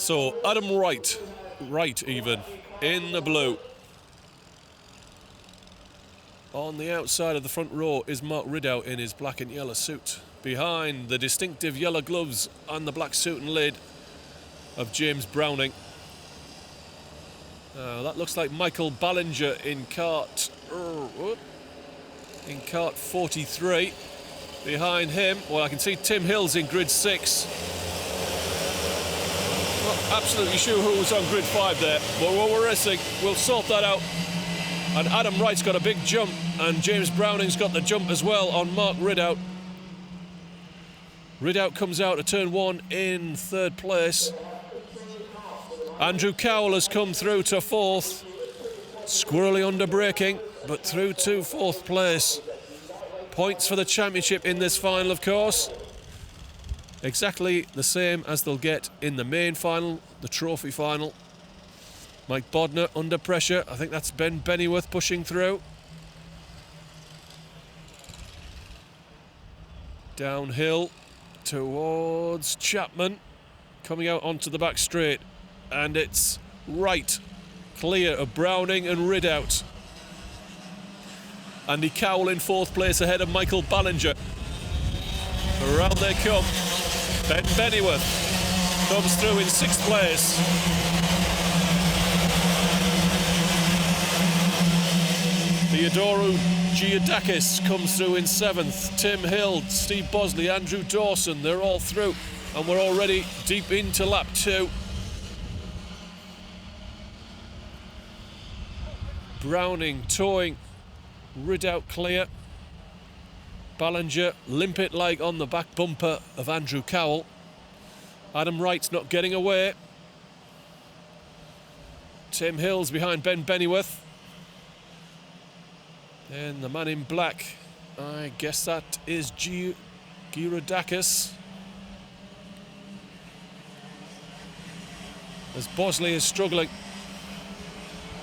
So Adam Wright even, in the blue. On the outside of the front row is Mark Ridout in his black and yellow suit. Behind, the distinctive yellow gloves and the black suit and lid of James Browning. That looks like Michael Ballinger in cart 43. Behind him, well, I can see Tim Hill's in grid 6. Not absolutely sure who was on grid 5 there, but while we're racing, we'll sort that out. And Adam Wright's got a big jump, and James Browning's got the jump as well on Mark Ridout. Ridout comes out of turn 1 in 3rd place. Andrew Cowell has come through to 4th. Squirrely under braking, but through to 4th place. Points for the championship in this final, of course. Exactly the same as they'll get in the main final, the trophy final. Mike Bodner under pressure. I think that's Ben Bennyworth pushing through. Downhill towards Chapman. Coming out onto the back straight. And it's Wright, clear of Browning and Ridout. Andy Cowell in 4th place ahead of Michael Ballinger. Around they come. Ben Bennyworth comes through in 6th place. Theodoru Giadakis comes through in 7th. Tim Hill, Steve Bosley, Andrew Dawson, they're all through. And we're already deep into lap 2. Browning towing Ridout clear. Ballinger limpet like on the back bumper of Andrew Cowell. Adam Wright's not getting away. Tim Hill's behind Ben Bennyworth. And the man in black, I guess that is Giradakis. As Bosley is struggling.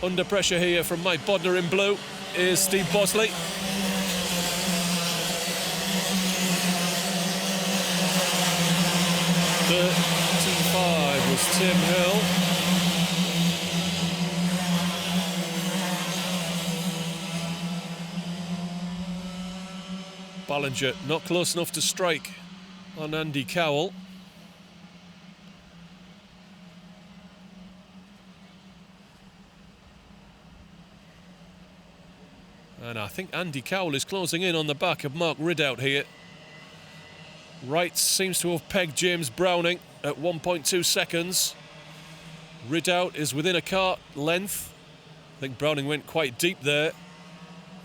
Under pressure here from Mike Bodner in blue is Steve Bosley. Was Tim Hill. Ballinger not close enough to strike on Andy Cowell. And I think Andy Cowell is closing in on the back of Mark Ridout here. Wright seems to have pegged James Browning at 1.2 seconds. Ridout is within a car length. I think Browning went quite deep there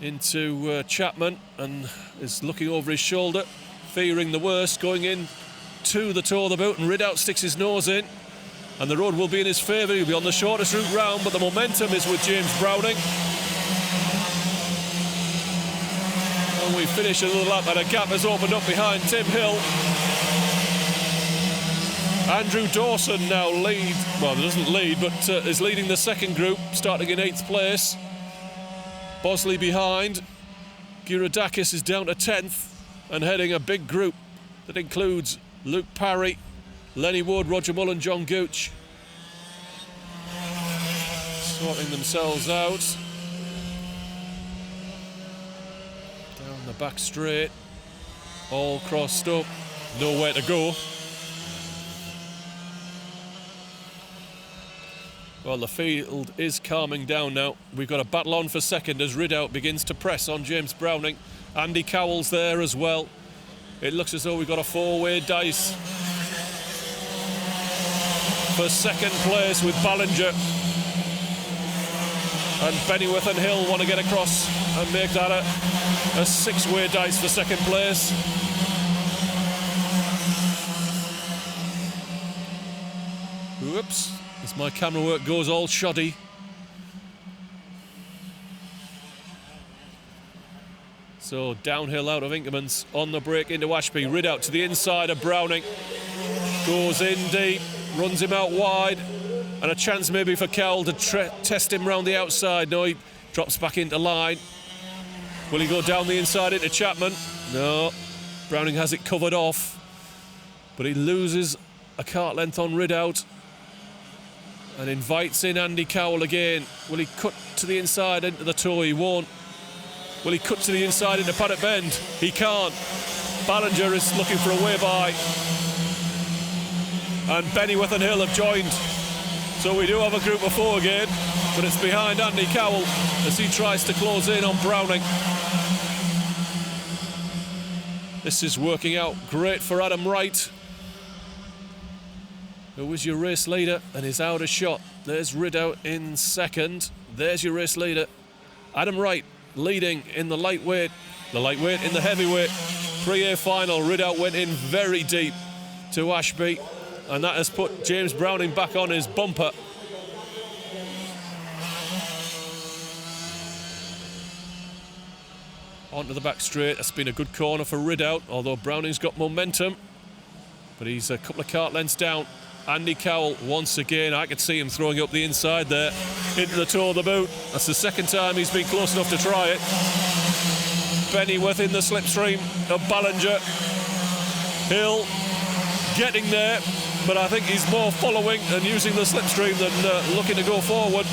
into Chapman and is looking over his shoulder, fearing the worst, going in to the toe of the boot, and Ridout sticks his nose in. And the road will be in his favour. He'll be on the shortest route round, but the momentum is with James Browning. And we finish another lap, and a gap has opened up behind Tim Hill. Andrew Dawson now doesn't lead, but is leading the second group, starting in 8th place. Bosley behind. Giradakis is down to 10th and heading a big group that includes Luke Parry, Lenny Wood, Roger Mullen, John Gooch. Sorting themselves out. Down the back straight. All crossed up. Nowhere to go. Well, the field is calming down now. We've got a battle on for second as Ridout begins to press on James Browning. Andy Cowell's there as well. It looks as though we've got a four-way dice for second place with Ballinger. And Bennyworth and Hill want to get across and make that a six-way dice for second place. Whoops. As my camera work goes all shoddy. So downhill out of Inkermans, on the brake into Ashby, Ridout to the inside of Browning. Goes in deep, runs him out wide, and a chance maybe for Cowell to test him round the outside. No, he drops back into line. Will he go down the inside into Chapman? No, Browning has it covered off, but he loses a cart length on Ridout. and invites in Andy Cowell again. Will he cut to the inside into the toe? He won't. Will he cut to the inside into Paddock Bend? He can't. Ballinger is looking for a way by. And Bennyworth and Hill have joined. So we do have a group of 4 again, but it's behind Andy Cowell as he tries to close in on Browning. This is working out great for Adam Wright, who was your race leader and is out of shot. There's Ridout in second. There's your race leader. Adam Wright leading in the lightweight in the heavyweight pre-A final. Ridout went in very deep to Ashby, and that has put James Browning back on his bumper. Onto the back straight. It's been a good corner for Ridout, although Browning's got momentum, but he's a couple of kart lengths down. Andy Cowell once again, I could see him throwing up the inside there into the toe of the boot. That's the second time he's been close enough to try it. Bennyworth in the slipstream of Ballinger. Hill getting there, but I think he's more following and using the slipstream than looking to go forward.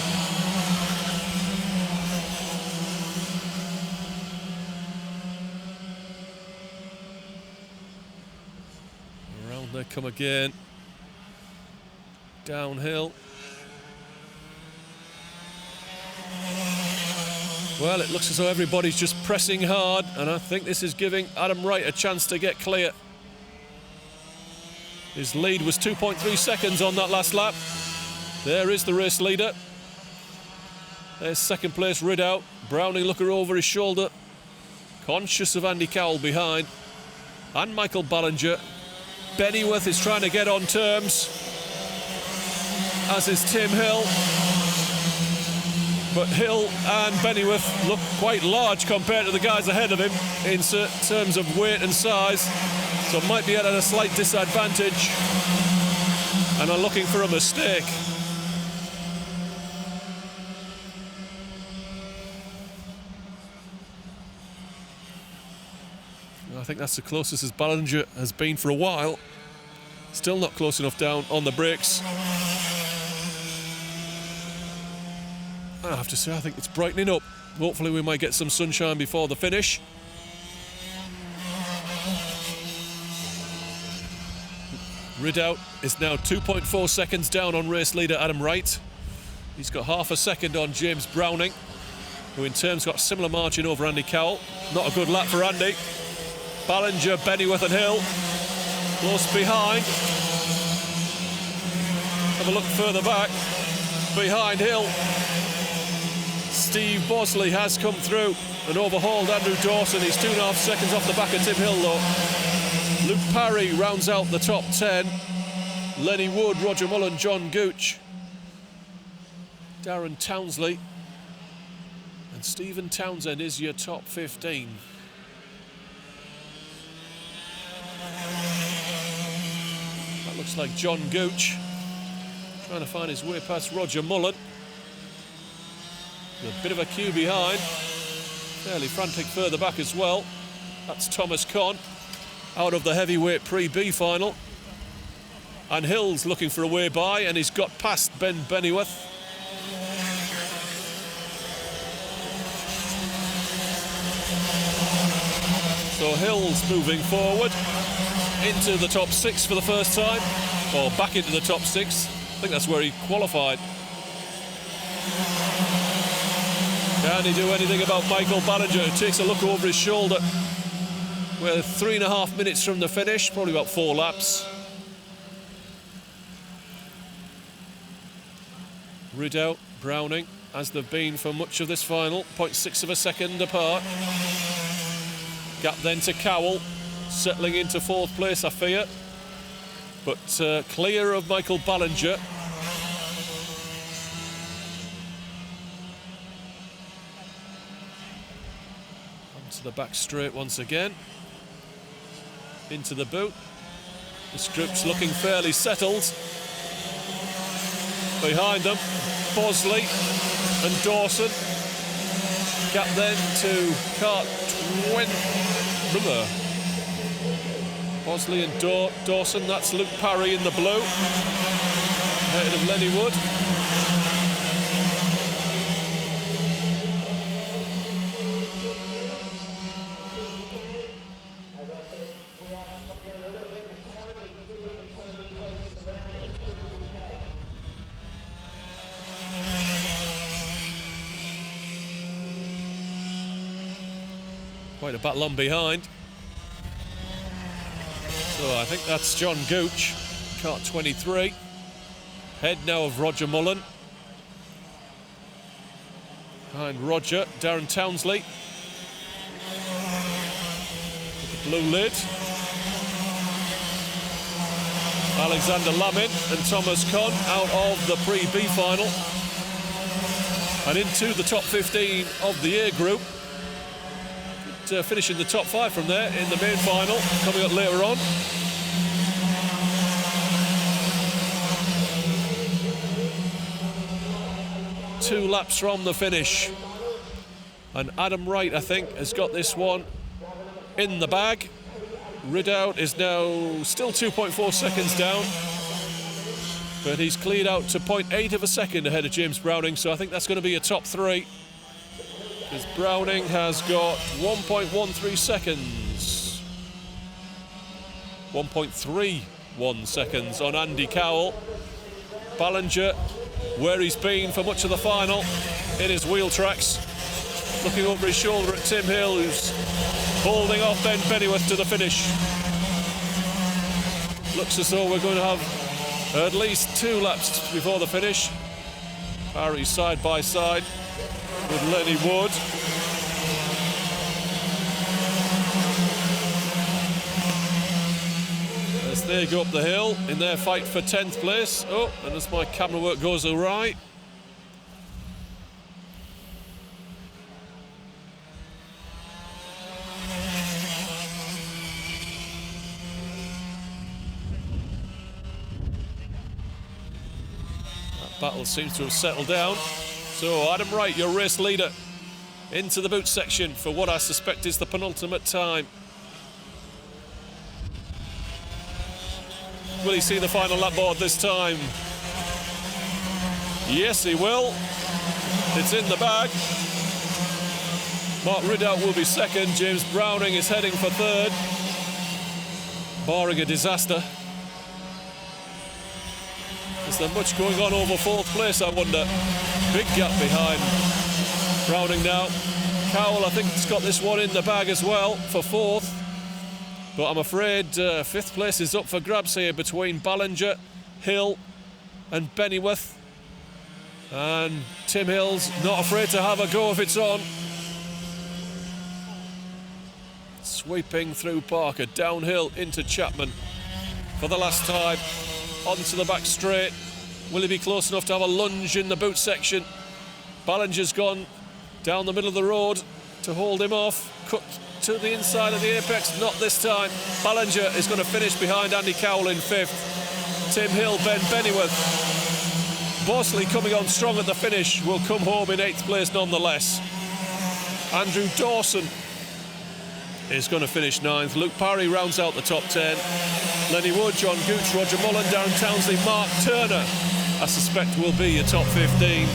Around they come again. Downhill. Well, it looks as though everybody's just pressing hard, and I think this is giving Adam Wright a chance to get clear. His lead was 2.3 seconds on that last lap. There is the race leader. There's second place Ridout. Browning looking over his shoulder, conscious of Andy Cowell behind, and Michael Ballinger. Bennyworth is trying to get on terms, as is Tim Hill. But Hill and Bennyworth look quite large compared to the guys ahead of him in terms of weight and size, so might be at a slight disadvantage and are looking for a mistake. I think that's the closest as Ballinger has been for a while. Still not close enough down on the brakes. I have to say, I think it's brightening up. Hopefully we might get some sunshine before the finish. Ridout is now 2.4 seconds down on race leader Adam Wright. He's got half a second on James Browning, who in turn got a similar margin over Andy Cowell. Not a good lap for Andy. Ballinger, Bennyworth and Hill close behind. Have a look further back. Behind Hill, Steve Bosley has come through and overhauled Andrew Dawson. He's 2.5 seconds off the back of Tim Hill though. Luke Parry rounds out the top 10. Lenny Wood, Roger Mullen, John Gooch, Darren Townsley and Stephen Townsend is your top 15. That looks like John Gooch trying to find his way past Roger Mullen. A bit of a queue behind. Fairly frantic further back as well. That's Thomas Conn out of the heavyweight pre-B final. And Hill's looking for a way by, and he's got past Ben Bennyworth. So Hill's moving forward into the top 6 for the first time, or back into the top 6. I think that's where he qualified. Can he do anything about Michael Ballinger, who takes a look over his shoulder? We're 3.5 minutes from the finish, probably about 4 laps. Ridout, Browning, as they've been for much of this final, 0.6 of a second apart. Gap then to Cowell, settling into 4th place, I fear. But clear of Michael Ballinger. Onto the back straight once again. Into the boot. This group's looking fairly settled. Behind them, Bosley and Dawson. Gap then to kart 20. Bosley and Dawson, that's Luke Parry in the blue. ahead of Lenny Wood. Quite a battle on behind. So I think that's John Gooch, kart 23. Head now of Roger Mullen. Behind Roger, Darren Townsley. With the blue lid. Alexander Lamin and Thomas Conn out of the pre-B final. And into the top 15 of the A group. Finishing the top 5 from there in the main final, coming up later on. Two laps from the finish. And Adam Wright, I think, has got this one in the bag. Ridout is now still 2.4 seconds down. But he's cleared out to 0.8 of a second ahead of James Browning, so I think that's going to be a top 3. Because Browning has got 1.13 seconds. 1.31 seconds on Andy Cowell. Ballinger, where he's been for much of the final, in his wheel tracks. Looking over his shoulder at Tim Hill, who's holding off Ben Bennyworth to the finish. Looks as though we're going to have at least 2 laps before the finish. Parry side by side with Lenny Wood. As they go up the hill in their fight for 10th place. Oh, and as my camera work goes awry. That battle seems to have settled down. So Adam Wright, your race leader, into the boot section for what I suspect is the penultimate time. Will he see the final lap board this time? Yes, he will. It's in the bag. Mark Ridout will be second. James Browning is heading for third. Barring a disaster. Is there much going on over 4th place, I wonder? Big gap behind Browning now. Cowell, I think, has got this one in the bag as well for 4th. But I'm afraid 5th place is up for grabs here between Ballinger, Hill and Bennyworth. And Tim Hill's not afraid to have a go if it's on. Sweeping through Parker, downhill into Chapman for the last time. Onto the back straight. Will he be close enough to have a lunge in the boot section? Ballinger's gone down the middle of the road to hold him off. Cut to the inside of the apex, not this time. Ballinger is going to finish behind Andy Cowell in 5th. Tim Hill, Ben Bennyworth. Bosley coming on strong at the finish, will come home in 8th place nonetheless. Andrew Dawson is going to finish 9th. Luke Parry rounds out the top 10. Lenny Wood, John Gooch, Roger Mullen, Darren Townsley, Mark Turner, I suspect will be your top 15.